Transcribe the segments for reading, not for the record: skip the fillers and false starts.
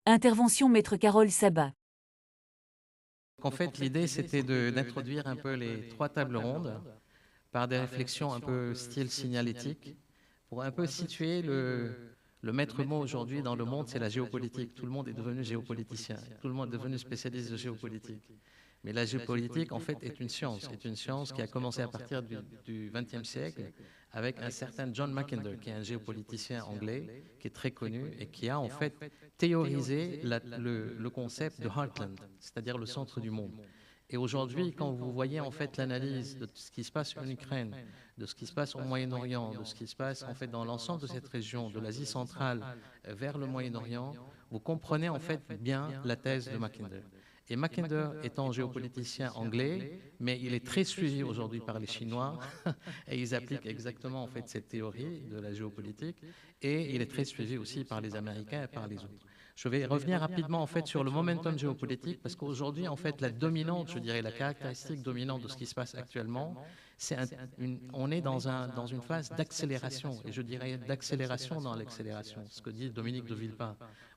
Intervention Maître Carole Sabat. En fait, l'idée, c'était d'introduire un peu les trois tables rondes par des réflexions un peu style signalétique pour un peu situer le maître mot aujourd'hui dans le monde, c'est la géopolitique. Tout le monde est devenu géopoliticien, tout le monde est devenu spécialiste de géopolitique. Mais la géopolitique, en fait, est une science qui a commencé à partir du XXe siècle avec un certain John Mackinder, qui est un géopoliticien anglais, qui est très connu et qui a en fait théorisé le concept de Heartland, c'est-à-dire le centre du monde. Et aujourd'hui, quand vous voyez en fait l'analyse de ce qui se passe en Ukraine, de ce qui se passe au Moyen-Orient, de ce qui se passe en fait dans l'ensemble de cette région, de l'Asie centrale vers le Moyen-Orient, vous comprenez en fait bien la thèse de Mackinder. Et Mackinder étant géopoliticien anglais, mais il est très suivi aujourd'hui par les Chinois, et ils appliquent exactement en fait cette théorie de la géopolitique, et il est très suivi aussi par les Américains et par les autres. Je vais revenir rapidement en fait sur le momentum géopolitique, parce qu'aujourd'hui en fait la dominante, je dirais la caractéristique dominante de ce qui se passe actuellement, on est dans une phase d'accélération, et je dirais d'accélération dans l'accélération, ce que dit Dominique de Villepin.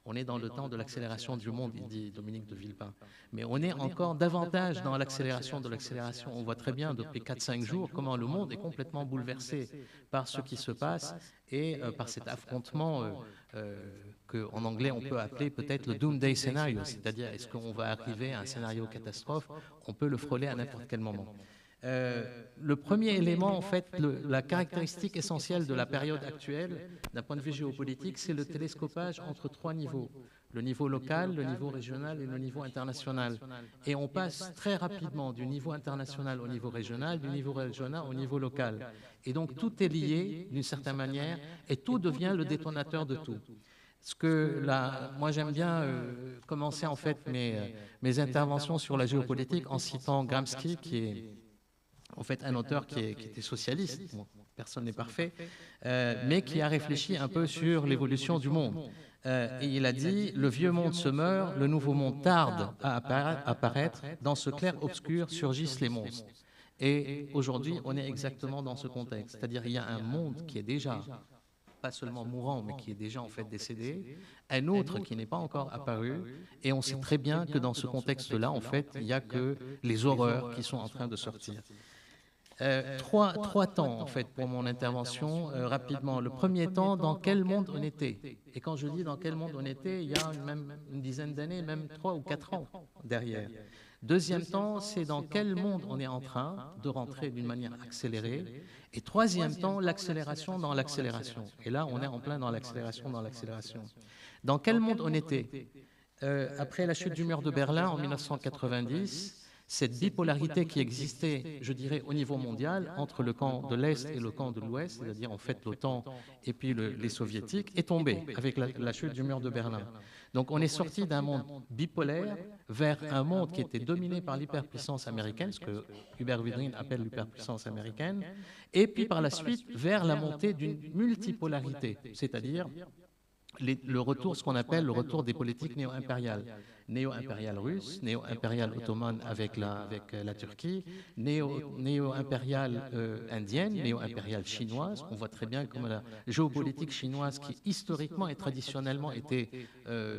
On est dans le temps de l'accélération du monde, il dit Dominique de Villepin. Mais on est encore davantage dans l'accélération de l'accélération. On voit très bien depuis 4-5 jours comment le monde est complètement bouleversé par ce qui se passe et par cet affrontement qu'en anglais on peut appeler peut-être le doomsday scenario, c'est-à-dire est-ce qu'on va arriver à un scénario catastrophe, on peut le frôler à n'importe quel moment. Le premier élément, en fait, la caractéristique essentielle de la période actuelle, d'un point de vue géopolitique, c'est le télescopage entre trois niveaux. Le niveau local, le niveau régional et le niveau international. Et on passe très rapidement du niveau international au niveau régional, du niveau régional au niveau local. Et donc tout est lié d'une certaine manière et tout devient le détonateur de tout. Moi j'aime bien commencer en fait mes interventions sur la géopolitique en citant Gramsci, qui est en fait un auteur qui était socialiste, bon, personne n'est parfait, mais qui a réfléchi un peu sur l'évolution du monde. Et il a dit, le vieux monde se meurt, le nouveau monde tarde à apparaître, dans ce clair-obscur surgissent les monstres. Et aujourd'hui, on est exactement dans ce contexte, c'est-à-dire il y a un monde qui est déjà pas seulement mourant, mais qui est déjà en fait décédé, un autre qui n'est pas encore apparu, et on sait très bien que dans ce contexte-là, en fait, il n'y a que les horreurs qui sont en train de sortir. Trois temps, en fait, pour mon intervention, rapidement. Le premier temps, dans quel monde on était? Et quand je dis dans quel monde on était, il y a même une dizaine d'années, même 3 ou 4 ans derrière. Deuxième temps, c'est dans quel monde on est en train de rentrer d'une manière accélérée. Et troisième temps, l'accélération dans l'accélération. Et là, on est en plein dans l'accélération dans l'accélération. Dans quel monde on était? Après la chute du mur de Berlin en 1990, cette bipolarité qui existait, je dirais, au niveau mondial, entre le camp de l'Est et le camp de l'Ouest, c'est-à-dire en fait l'OTAN et puis les Soviétiques, est tombée avec la chute du mur de Berlin. Donc on est sorti d'un monde bipolaire vers un monde qui était dominé par l'hyperpuissance américaine, ce que Hubert Védrine appelle l'hyperpuissance américaine, et puis par la suite vers la montée d'une multipolarité, c'est-à-dire le retour, ce qu'on appelle le retour des politiques néo-impériales. Néo-impériale russe, néo-impériale ottomane avec la Turquie, néo-impériale indienne, néo-impériale chinoise. On voit très bien comment la géopolitique chinoise, qui historiquement et traditionnellement était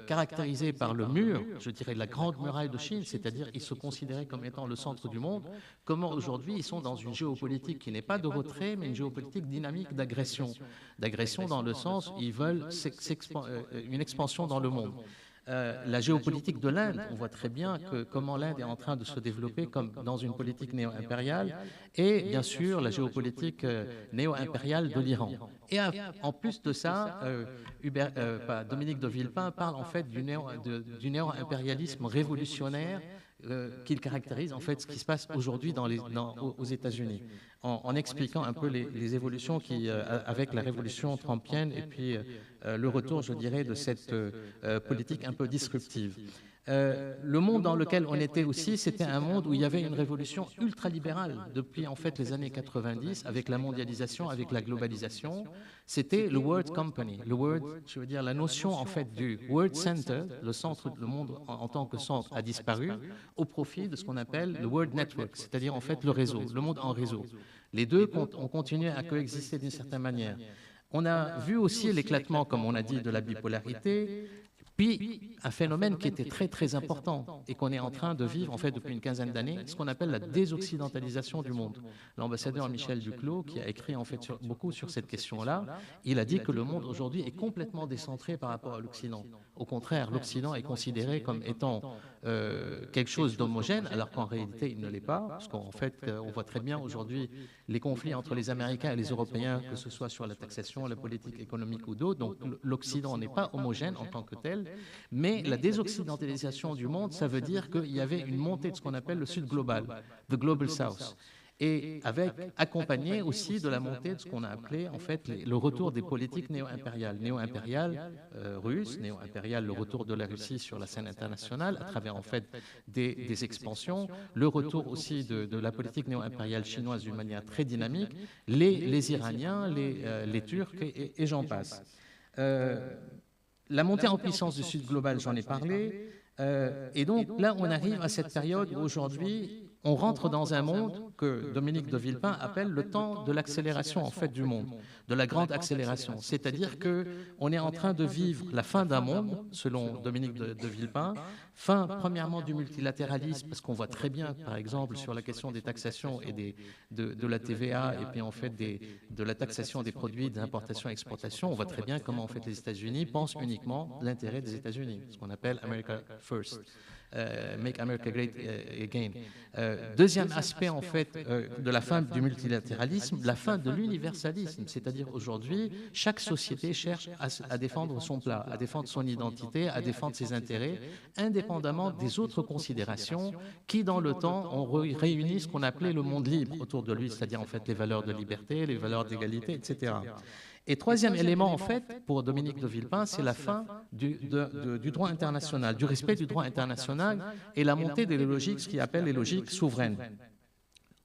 caractérisée par le mur, je dirais la grande muraille de Chine, c'est-à-dire ils se considéraient comme étant le centre du monde, comment aujourd'hui ils sont dans une géopolitique qui n'est pas de retrait, mais une géopolitique dynamique d'agression. D'agression dans le sens où ils veulent une expansion dans le monde. La géopolitique de l'Inde, on voit très bien comment l'Inde est en train de se développer comme dans une politique néo-impériale, et bien sûr la géopolitique néo-impériale de l'Iran. Et en plus de ça, Dominique de Villepin parle en fait du néo-impérialisme révolutionnaire qu'il caractérise en fait ce qui se passe aujourd'hui aux États-Unis, en expliquant un peu les évolutions avec la révolution trumpienne et puis le retour, je dirais, de cette politique un peu disruptive. Le monde dans lequel on était aussi, c'était un monde où il y avait une révolution ultralibérale depuis en fait les années 90, avec la mondialisation, avec la globalisation. C'était le World Company. Le World, je veux dire, la notion en fait du World Center, le monde en tant que centre, a disparu au profit de ce qu'on appelle le World Network, c'est-à-dire en fait le réseau, le monde en réseau. Les deux ont continué à coexister d'une certaine manière. On a vu aussi l'éclatement, comme on a dit, de la bipolarité. Puis, un phénomène qui était très très important et qu'on est en train de vivre en fait depuis une quinzaine d'années, ce qu'on appelle la désoccidentalisation du monde. L'ambassadeur Michel Duclos, qui a écrit en fait beaucoup sur cette question-là, il a dit que le monde aujourd'hui est complètement décentré par rapport à l'Occident. Au contraire, l'Occident est considéré comme étant quelque chose d'homogène, alors qu'en réalité il ne l'est pas, parce qu'en fait on voit très bien aujourd'hui les conflits entre les Américains et les Européens, que ce soit sur la taxation, la politique économique ou d'autres. Donc l'Occident n'est pas homogène en tant que tel. Mais la désoccidentalisation du monde, ça veut dire qu'il y avait une montée de ce qu'on appelle le Sud global, the Global South, et avec accompagné aussi de la montée de ce qu'on a appelé en fait le retour des politiques néo-impériales russes, néo-impériales, le retour de la Russie sur la scène internationale à travers en fait des expansions, le retour aussi de la politique néo-impériale chinoise d'une manière très dynamique, les Iraniens, les Turcs et j'en passe. La montée en puissance du Sud global, j'en ai parlé. Et donc là, on arrive à cette période où aujourd'hui, on rentre dans un monde que Dominique de Villepin appelle le temps de l'accélération en fait du monde, de la grande accélération. C'est-à-dire qu'on est en train de vivre la fin d'un monde, selon Dominique de Villepin, fin premièrement du multilatéralisme, parce qu'on voit très bien, par exemple, sur la question des taxations et de la TVA, et puis en fait de la taxation des produits d'importation et exportation, on voit très bien comment en fait les États-Unis pensent uniquement l'intérêt des États-Unis, ce qu'on appelle America First. Make America Great Again. Deuxième aspect en fait de la fin du multilatéralisme, la fin de l'universalisme, c'est-à-dire aujourd'hui chaque société cherche à défendre son plat, à défendre son identité, à défendre ses intérêts, indépendamment des autres considérations qui dans le temps ont réuni ce qu'on appelait le monde libre autour de lui, c'est-à-dire en fait les valeurs de liberté, les valeurs d'égalité, etc. Et troisième élément, en fait, pour Dominique de Villepin, c'est la fin du droit international, du respect du droit international et la montée des logiques, ce qu'il appelle les logiques souveraines.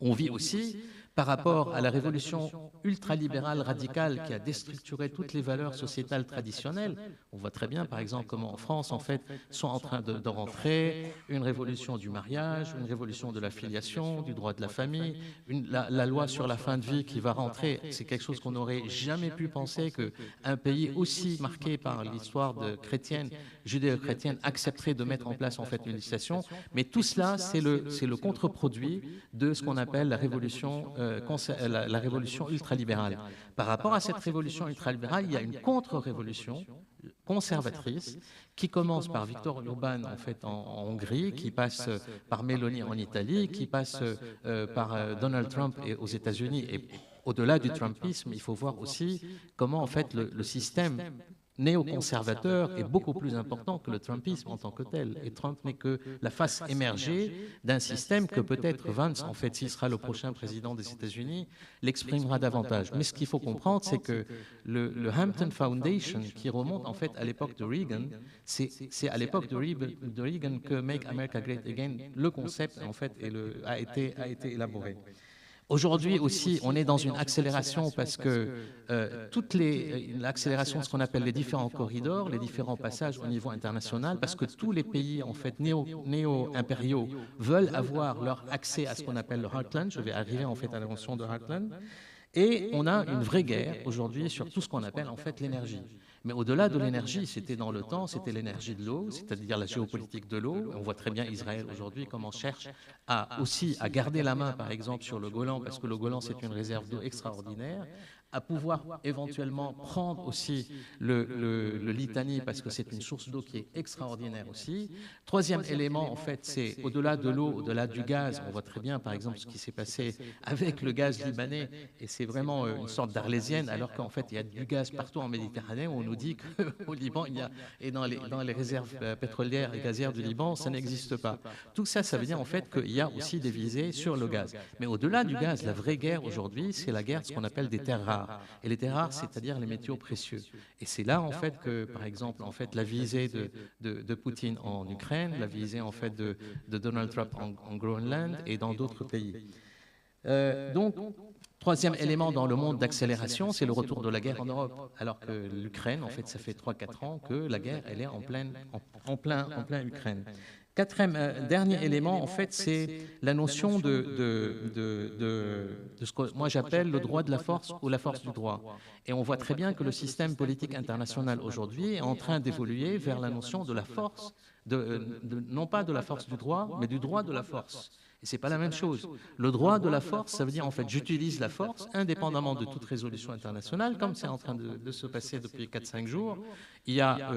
On vit aussi, par rapport à la révolution ultralibérale radicale qui a déstructuré toutes les valeurs sociétales traditionnelles, on voit très bien, par exemple, comment en France, en fait, sont en train de rentrer une révolution du mariage, une révolution de la filiation, du droit de la famille, la loi sur la fin de vie qui va rentrer. C'est quelque chose qu'on n'aurait jamais pu penser qu'un pays aussi marqué par l'histoire chrétienne, judéo-chrétienne, accepterait de mettre en place, en fait, une législation. Mais tout cela, c'est le contre-produit de ce qu'on appelle la révolution ultralibérale. Par rapport à cette révolution ultralibérale, il y a une contre-révolution conservatrice qui commence par Viktor Orban en fait en Hongrie, qui passe par Meloni en Italie, qui passe par Donald Trump aux États-Unis. Et au-delà du Trumpisme, il faut voir aussi comment en fait le système néoconservateur est beaucoup plus important que le Trumpisme en tant que tel. Et Trump n'est que la face émergée d'un système que peut-être Vance, en fait, s'il sera le prochain président des États-Unis, l'exprimera davantage. Mais ce qu'il faut comprendre, c'est que le Hampton Foundation, qui remonte en fait à l'époque de Reagan, c'est à l'époque de Reagan que Make America Great Again, le concept en fait a été élaboré. Aujourd'hui aussi, on est dans une accélération parce que l'accélération de ce qu'on appelle les différents corridors, les différents passages au niveau international, parce que tous les pays en fait néo-impériaux veulent avoir leur accès à ce qu'on appelle le Heartland. Je vais arriver en fait à la notion de Heartland. Et on a une vraie guerre aujourd'hui sur tout ce qu'on appelle en fait l'énergie. Mais au-delà de l'énergie, c'était dans le temps, c'était l'énergie de l'eau, c'est-à-dire la géopolitique de l'eau. On voit très bien Israël aujourd'hui comment cherche aussi à garder la main, par exemple, sur le Golan, parce que le Golan, c'est une réserve d'eau extraordinaire, à pouvoir éventuellement prendre aussi le Litani, parce que c'est une source d'eau qui est extraordinaire aussi. Troisième élément, en fait, c'est au-delà de l'eau, au-delà du gaz. On voit très bien, par exemple, ce qui s'est passé avec le gaz libanais, et c'est vraiment une sorte d'arlésienne, alors qu'en fait, il y a du gaz partout en Méditerranée. On nous dit qu'au Liban, et dans les réserves pétrolières et gazières du Liban, ça n'existe pas. Tout ça, ça veut dire en fait qu'il y a aussi des visées sur le gaz. Mais au-delà du gaz, la vraie guerre aujourd'hui, c'est la guerre de ce qu'on appelle des terres rares. Et les terres rares, c'est-à-dire les métaux précieux. Et c'est là, en fait, que, par exemple, en fait, la visée de Poutine en Ukraine, la visée, en fait, de Donald Trump en Groenland et dans d'autres pays. Donc, troisième élément dans le monde d'accélération, c'est le retour de la guerre en Europe. Alors que l'Ukraine, en fait, ça fait 3-4 ans que la guerre, elle est en plein Ukraine. Quatrième, dernier élément, en fait, c'est la notion de ce que moi j'appelle le droit de la force ou la force du droit. Et on voit très bien que le système politique international aujourd'hui est en train d'évoluer vers la notion de la force, non pas de la force du droit, mais du droit de la force. Et ce n'est pas la même chose. Le droit de la force, ça veut dire en fait j'utilise la force indépendamment de toute résolution internationale, comme c'est en train de se passer depuis 4-5 jours. Il y a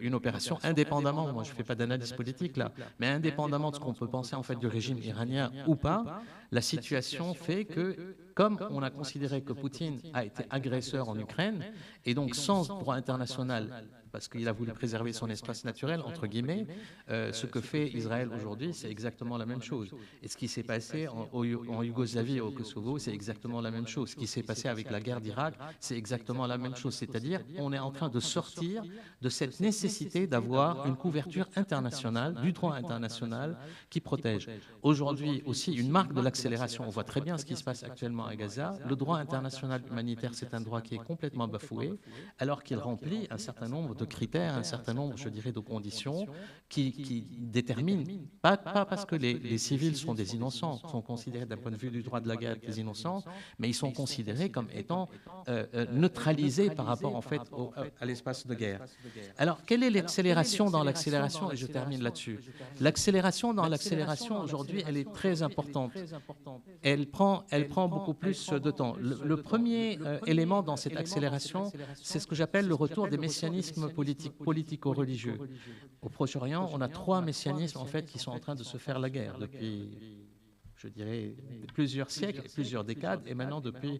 une opération indépendamment, moi je ne fais pas d'analyse politique là, mais indépendamment de ce qu'on peut penser en fait du régime iranien ou pas, la situation fait que, comme on a considéré que Poutine a été agresseur en Ukraine, et donc sans droit international, parce qu'il a voulu préserver son espace naturel, entre guillemets, ce que fait Israël aujourd'hui, c'est exactement la même chose. Et ce qui s'est passé en Yougoslavie et au Kosovo, c'est exactement la même chose. Ce qui s'est passé avec la guerre d'Irak, c'est exactement la même chose. C'est-à-dire, on est en train de sortir de cette nécessité d'avoir une couverture internationale, du droit international, qui protège. Aujourd'hui, aussi, une marque de l'accélération. On voit très bien ce qui se passe actuellement à Gaza. Le droit international humanitaire, c'est un droit qui est complètement bafoué, alors qu'il remplit un certain nombre de critères, un certain nombre, je dirais, de conditions qui déterminent, pas parce que les civils sont des innocents, sont considérés d'un point de vue du droit de la guerre des innocents, mais ils sont considérés comme étant neutralisés par rapport en fait à l'espace de guerre. Alors, quelle est l'accélération dans l'accélération? Et je termine là-dessus. L'accélération dans l'accélération, aujourd'hui, elle est très importante. Elle prend beaucoup plus de temps. Le premier élément dans cette accélération, c'est ce que j'appelle le retour des messianismes politico-religieux. Au Proche-Orient, on a 3 messianismes en fait qui sont en train de se faire la guerre depuis, je dirais, plusieurs siècles, plusieurs décades, et maintenant depuis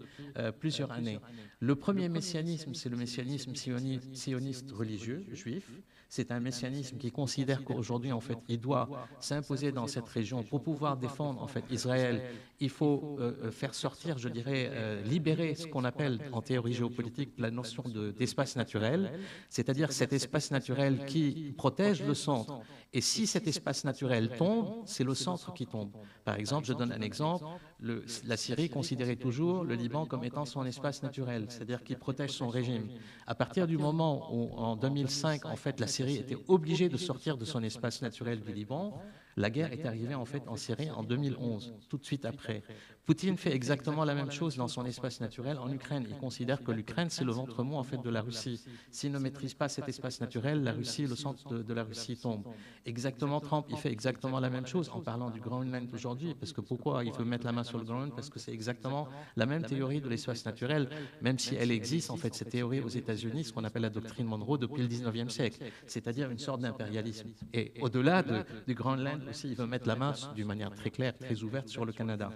plusieurs années. Le premier messianisme, c'est le messianisme sioniste religieux, juif. C'est un messianisme qui considère qu'aujourd'hui, en fait, il doit s'imposer dans cette région pour pouvoir défendre, en fait, Israël. Il faut faire sortir, je dirais, libérer ce qu'on appelle, en théorie géopolitique, la notion d'espace naturel, c'est-à-dire cet espace naturel qui protège le centre. Et si cet espace naturel tombe, c'est le centre qui tombe. Par exemple, je donne un exemple, la Syrie considérait toujours le Liban comme étant son espace naturel, c'est-à-dire qu'il protège son régime. À partir du moment où, en 2005, en fait, la Syrie était obligée de sortir de son espace naturel du Liban, la guerre est arrivée en fait en Syrie en 2011, tout de suite après. Poutine fait exactement la même chose dans son espace naturel en Ukraine. Il considère que l'Ukraine, c'est le ventre mou en fait de la Russie. S'il ne maîtrise pas cet espace naturel, la Russie, le centre de la Russie tombe. Exactement, Trump, il fait exactement la même chose en parlant du Groenland aujourd'hui. Parce que pourquoi il veut mettre la main sur le Groenland? Parce que c'est exactement la même théorie de l'espace naturel, même si elle existe en fait, cette théorie aux États-Unis, ce qu'on appelle la doctrine Monroe depuis le 19e siècle, c'est-à-dire une sorte d'impérialisme. Et au-delà du Groenland aussi, il veut mettre la main d'une manière très claire, très ouverte sur le Canada.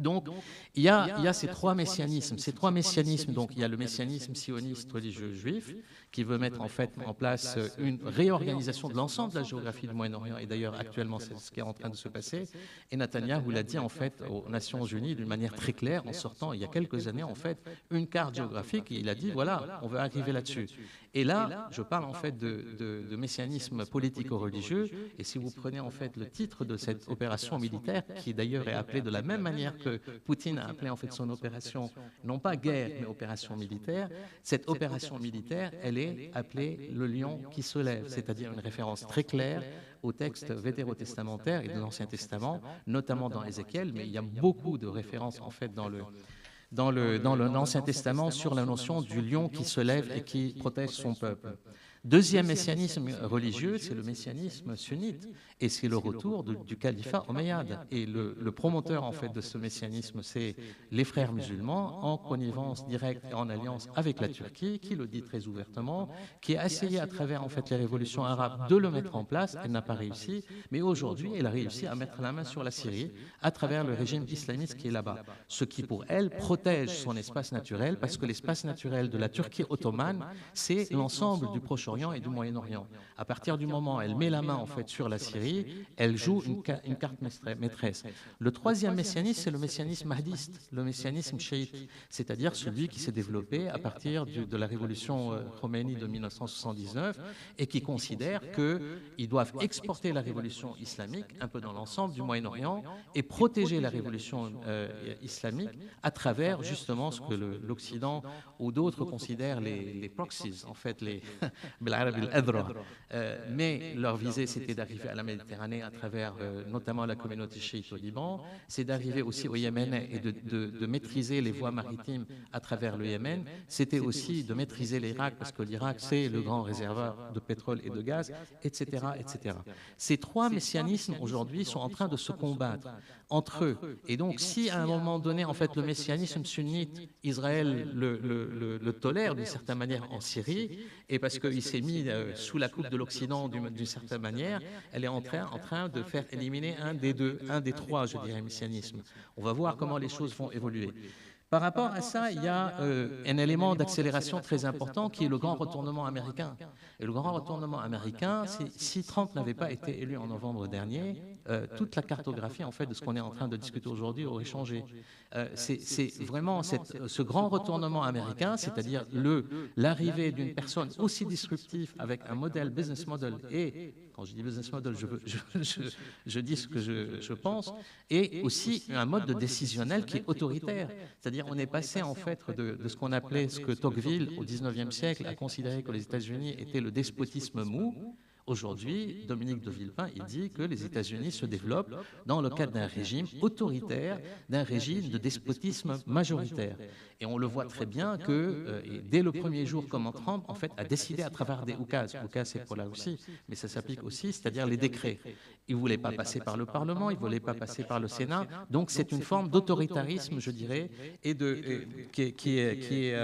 Donc, il y a ces 3 messianismes. Ces 3 messianismes, donc, il y a le messianisme sioniste religieux juif, qui veut mettre en fait en place une réorganisation de l'ensemble de la géographie du Moyen-Orient. Et d'ailleurs, actuellement, c'est ce qui est en train de se passer. Et Netanyahou l'a dit en fait aux Nations Unies d'une manière très claire, en sortant il y a quelques années en fait une carte géographique. Et il a dit voilà, on veut arriver là-dessus. Et là, je parle en fait de messianisme politico-religieux. Et si vous prenez en fait le titre de cette opération militaire, qui d'ailleurs est appelée de la même manière que Poutine a appelé en fait son opération, non pas guerre, mais opération militaire, cette opération militaire, elle est appelée le lion qui se lève, c'est-à-dire une référence très claire aux textes vétérotestamentaires et de l'Ancien Testament, notamment dans Ézéchiel, mais il y a beaucoup de références en fait dans l'Ancien Testament sur la notion du lion qui se lève et qui protège son peuple. Deuxième messianisme religieux, c'est le messianisme sunnite, et c'est le retour du califat omeyyade. Et le promoteur en fait de ce messianisme, c'est les frères musulmans, en connivence directe et en alliance avec la Turquie, qui le dit très ouvertement, qui a essayé à travers en fait les révolutions arabes de le mettre en place. Elle n'a pas réussi, mais aujourd'hui, elle a réussi à mettre la main sur la Syrie à travers le régime islamiste qui est là-bas, ce qui pour elle protège son espace naturel, parce que l'espace naturel de la Turquie ottomane, c'est l'ensemble du Proche-Orient et du Moyen-Orient. À partir du moment où elle met la main en fait sur la Syrie, elle joue une carte maîtresse. Le troisième messianisme, c'est le messianisme mahdiste, le messianisme chiite, c'est-à-dire celui qui s'est développé à partir de la révolution Khomeini de 1979 et qui considère qu'ils doivent exporter la révolution islamique un peu dans l'ensemble du Moyen-Orient et protéger la révolution islamique à travers justement ce que l'Occident ou d'autres considèrent les proxies, en fait بالعربي الأذرع. Mais leur visée, c'était d'arriver à la Méditerranée à travers notamment la communauté chiite au Liban, c'est d'arriver aussi au Yémen et de maîtriser les voies maritimes à travers le Yémen. C'était aussi de maîtriser l'Irak, parce que l'Irak, c'est le grand réservoir de pétrole et de gaz, etc., etc. Ces trois messianismes, aujourd'hui, sont en train de se combattre entre eux. Et donc, si à un moment donné, en fait, le messianisme sunnite, Israël le tolère d'une certaine manière en Syrie, et parce qu'il s'est mis sous la coupe de l'Occident d'une certaine manière, elle est en train de faire éliminer un des trois, je dirais, messianismes. On va voir comment les choses vont évoluer. Par rapport à ça, il y a un élément d'accélération très important qui est le grand retournement américain. Et le grand retournement américain, si Trump n'avait pas été élu en novembre dernier, toute la cartographie en fait, de ce qu'on est en train de discuter aujourd'hui aurait changé. C'est vraiment ce grand retournement américain, c'est-à-dire l'arrivée d'une personne aussi disruptive avec un modèle, business model, et quand je dis business model, je dis ce que je pense, et aussi un mode de décisionnel qui est autoritaire. C'est-à-dire on est passé en fait de ce qu'on appelait, ce que Tocqueville au XIXe siècle a considéré que les États-Unis étaient le despotisme mou. Aujourd'hui, Dominique de Villepin, il dit que les États-Unis se développent dans le cadre d'un régime autoritaire, d'un régime de despotisme majoritaire. Et on le voit très bien que, dès le premier jour, comme Trump, en fait, a décidé à travers des oukases. Oukases, c'est pour la Russie, mais ça s'applique aussi, c'est-à-dire les décrets. Il ne voulait pas passer par le Parlement, il ne voulait pas passer par le Sénat. Donc, c'est une forme d'autoritarisme, je dirais, qui est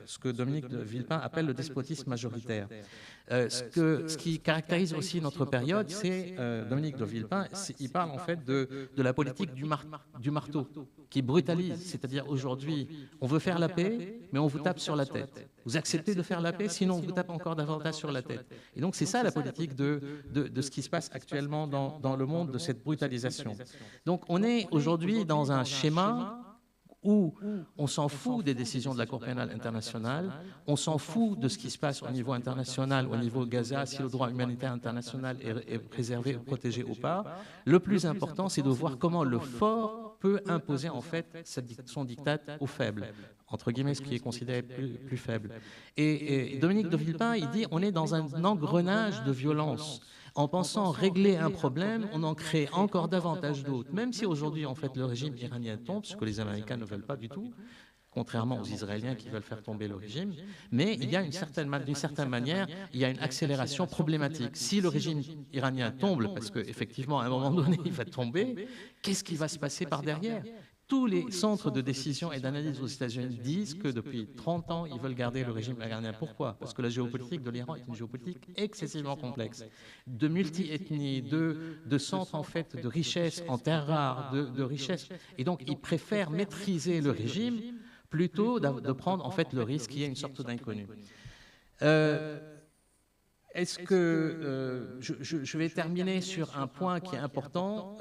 ce que Dominique de Villepin appelle le despotisme majoritaire. Ce qui caractérise aussi notre période, c'est Dominique de Villepin, il parle en fait de la politique du marteau, qui brutalise. C'est-à-dire aujourd'hui, on veut faire la paix, mais on vous tape sur la tête. Vous acceptez de faire la paix, sinon on vous tape encore davantage sur la tête. Et donc c'est ça la politique de ce qui se passe actuellement dans le monde, de cette brutalisation. Donc on est aujourd'hui dans un schéma où on s'en fout des décisions de la Cour pénale internationale, on s'en fout de ce qui se passe au niveau international, au niveau Gaza, si le droit humanitaire international est préservé ou protégé ou pas. Le plus important, c'est de voir comment le fort peut imposer en fait son diktat au faible, entre guillemets, ce qui est considéré plus faible. Et Dominique de Villepin, il dit on est dans un engrenage de violence. En pensant régler un problème, on en crée encore davantage d'autres. Même si aujourd'hui, en fait, le régime iranien tombe, ce que les Américains ne veulent pas du tout, contrairement aux Israéliens qui veulent faire tomber le régime, mais il y a d'une certaine manière, il y a une accélération problématique. Si le régime iranien tombe, parce qu'effectivement, à un moment donné, il va tomber, qu'est-ce qui va se passer par derrière ? Tous les centres de décision et d'analyse aux États-Unis disent que depuis 30 ans, ils veulent garder le régime iranien. Pourquoi? Parce que la géopolitique de l'Iran est une géopolitique excessivement complexe, de multi-ethnie, de centres en fait de richesse en terres rares, de richesse. Et donc, ils préfèrent maîtriser le régime plutôt de prendre en fait le risque qu'il y ait une sorte d'inconnu. Est-ce que je vais terminer sur un point qui est important,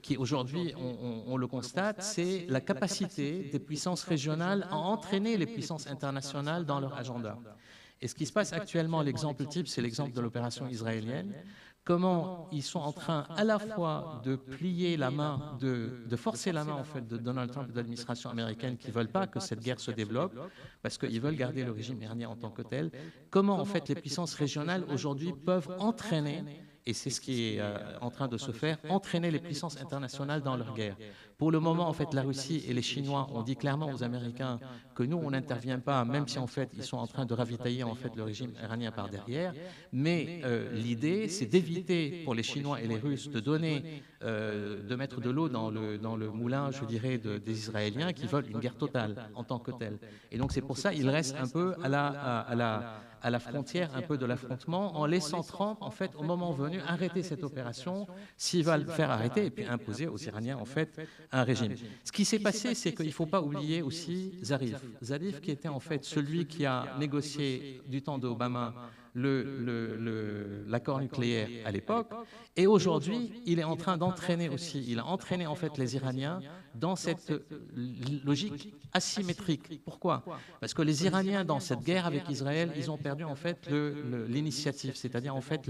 qui aujourd'hui, on le constate, c'est la capacité des puissances régionales à entraîner les puissances internationales dans leur agenda. Et ce qui se passe actuellement, l'exemple type, c'est l'exemple de l'opération israélienne. Comment ils sont en train à la fois de plier la main, de forcer la main en fait de Donald Trump et de l'administration américaine qui ne veulent pas que cette guerre se développe, parce qu'ils veulent garder le régime iranien en tant que tel. Comment en fait les puissances régionales aujourd'hui peuvent entraîner, et c'est ce qui est en train de se faire, entraîner les puissances internationales dans leur guerre. Pour le moment, en fait, la Russie et les Chinois ont dit clairement aux Américains que nous, on n'intervient pas, même si en fait, ils sont en train de ravitailler en fait le régime iranien par derrière. Mais l'idée, c'est d'éviter pour les Chinois et les Russes de mettre de l'eau dans le moulin, je dirais, des Israéliens qui veulent une guerre totale en tant que telle. Et donc c'est pour ça qu'ils restent un peu à la frontière un peu de l'affrontement, en laissant Trump, en fait, au moment venu, arrêter cette opération, s'il va le faire arrêter, et puis imposer aux Iraniens, en fait, un régime. Ce qui s'est passé, c'est qu'il ne faut pas oublier aussi Zarif. Zarif, qui était en fait celui qui a négocié du temps d'Obama l'accord nucléaire à l'époque, et aujourd'hui, il est en train d'entraîner aussi, il a entraîné en fait les Iraniens dans cette logique asymétrique. Pourquoi? Parce que les Iraniens, dans cette guerre avec Israël, ils ont perdu en fait l'initiative, c'est-à-dire en fait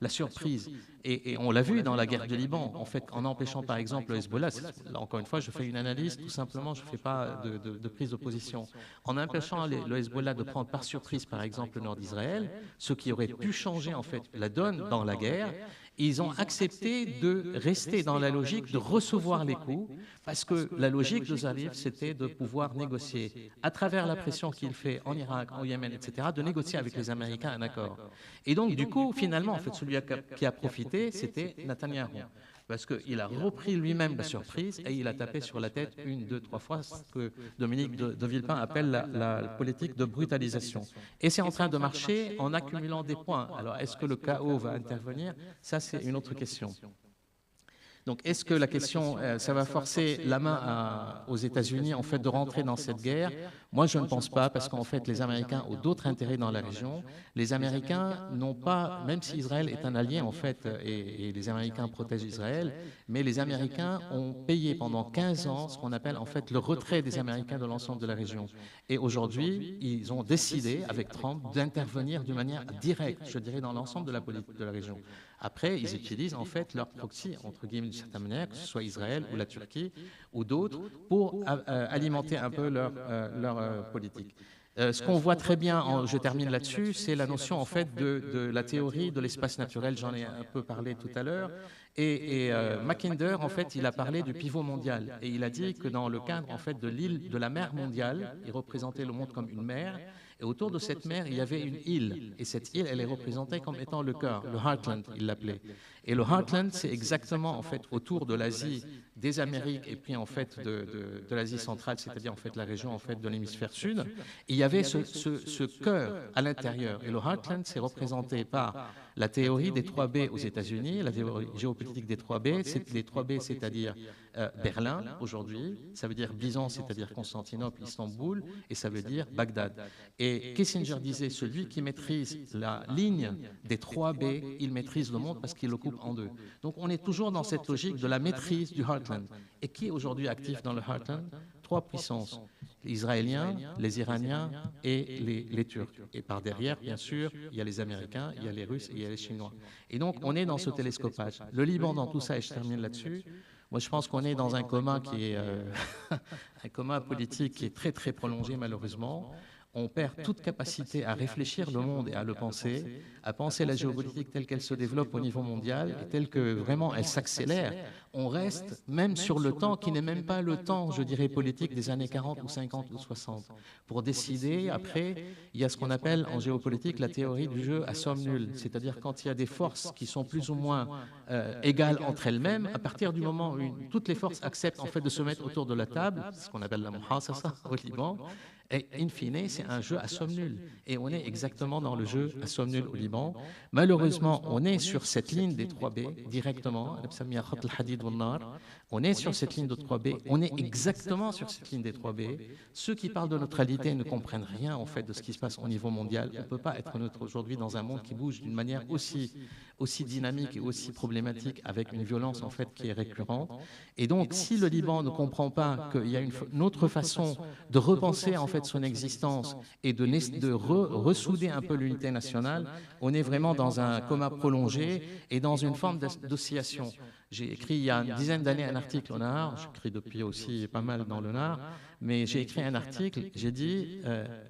la surprise. Et on l'a vu dans la guerre du Liban, en fait, en empêchant par exemple le Hezbollah, là, encore une fois, je fais une analyse, tout simplement, je ne fais pas de prise de position. En empêchant le Hezbollah de prendre par surprise, par exemple, le nord d'Israël, ce qui aurait pu changer en fait la donne dans la guerre. Ils ont accepté de rester dans la logique de recevoir les coups, parce que la logique de Zarif, c'était de pouvoir négocier, à travers la pression qu'il fait en Irak, au Yémen, etc., de négocier avec les Américains un accord. Et donc, du coup, finalement, en fait, celui qui a profité, c'était Netanyahou, parce qu'il a repris lui-même la surprise et il a tapé sur la tête une, deux, trois fois ce que Dominique de Villepin appelle la politique de brutalisation. Et c'est en train de marcher en accumulant des points. Alors, est-ce que le chaos va intervenir? Ça, c'est une autre question. Donc, est-ce que la question, ça va forcer la main aux États-Unis en fait de rentrer dans cette guerre? Moi, je ne pense pas, parce qu'en fait, les Américains ont d'autres intérêts dans la région. Les Américains n'ont pas, même si Israël est un allié en fait, et les Américains protègent Israël, mais les Américains ont payé pendant 15 ans ce qu'on appelle en fait le retrait des Américains de l'ensemble de la région. Et aujourd'hui, ils ont décidé, avec Trump, d'intervenir d'une manière directe, je dirais, dans l'ensemble de la politique de la région. Après, ils utilisent en fait leur proxy, entre guillemets, d'une certaine manière, que ce soit Israël ou la Turquie ou d'autres, pour alimenter un peu leur politique. Ce qu'on voit très bien, je termine là-dessus, c'est la notion en fait de la théorie de l'espace naturel. J'en ai un peu parlé tout à l'heure. Et Mackinder, en fait, il a parlé du pivot mondial. Et il a dit que dans le cadre en fait de l'île, de la mer mondiale, il représentait le monde comme une mer. Et autour de cette mer, il y avait une île. Et cette île, elle est représentée comme étant le cœur, le heartland, il l'appelait. Et le heartland, c'est exactement en fait autour de l'Asie, des Amériques et puis en fait de l'Asie centrale, c'est-à-dire en fait la région en fait de l'hémisphère sud. Et il y avait ce cœur à l'intérieur. Et le heartland, c'est représenté par la théorie des 3B aux États-Unis, la théorie géopolitique des 3B. Les 3B, c'est-à-dire Berlin aujourd'hui, ça veut dire Byzance, c'est-à-dire Constantinople, Istanbul, et ça veut dire Bagdad. Et Kissinger disait, celui qui maîtrise la ligne des 3B, il maîtrise le monde parce qu'il le coupe en deux. Donc on est toujours dans cette logique de la maîtrise du heartland. Et qui est aujourd'hui actif dans le heartland? Trois puissances, les Israéliens, les Iraniens et les Turcs. Et par derrière, bien sûr, il y a les Américains, il y a les Russes et il y a les Chinois. Et donc on est dans ce télescopage. Le Liban dans tout ça, et je termine là-dessus, moi je pense qu'on est dans un coma qui est un coma politique qui est très très prolongé malheureusement. On perd toute capacité à réfléchir le monde et à le penser, à penser la géopolitique telle qu'elle se développe au niveau mondial et telle que vraiment elle s'accélère. On reste même sur le temps qui n'est même pas le temps, je dirais, politique des années 40 ou 50 ou 60. Pour décider, après, il y a ce qu'on appelle en géopolitique la théorie du jeu à somme nulle. C'est-à-dire quand il y a des forces qui sont plus ou moins égales entre elles-mêmes, à partir du moment où toutes les forces acceptent en fait de se mettre autour de la table, ce qu'on appelle la muhasasa au Liban, et in fine, c'est un jeu à somme nulle. Et on est exactement dans le jeu à somme nulle au Liban. Malheureusement, on est sur cette ligne des 3B directement. On est sur cette ligne de 3B. On est exactement sur cette ligne des 3B. Ceux qui parlent de neutralité ne comprennent rien en fait de ce qui se passe au niveau mondial. On ne peut pas être neutre aujourd'hui dans un monde qui bouge d'une manière aussi dynamique et aussi problématique, avec une violence en fait qui est récurrente. Et donc, si le Liban ne comprend pas qu'il y a une autre façon de repenser en fait son existence et de ressouder un peu l'unité nationale, on est vraiment dans un coma prolongé et dans une forme d'oscillation. J'ai écrit il y a une dizaine d'années un article au Nahar, j'écris depuis aussi pas mal dans le Nahar, mais j'ai écrit un article, j'ai dit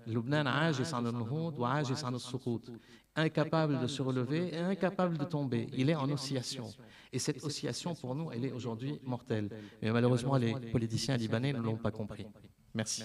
Lubnan ajis an al-nuhud wa ajis an al-suqut, incapable de se relever et incapable de tomber. Il est en oscillation. Et cette oscillation, pour nous, elle est aujourd'hui mortelle. Mais malheureusement, les politiciens libanais ne l'ont pas compris. Merci.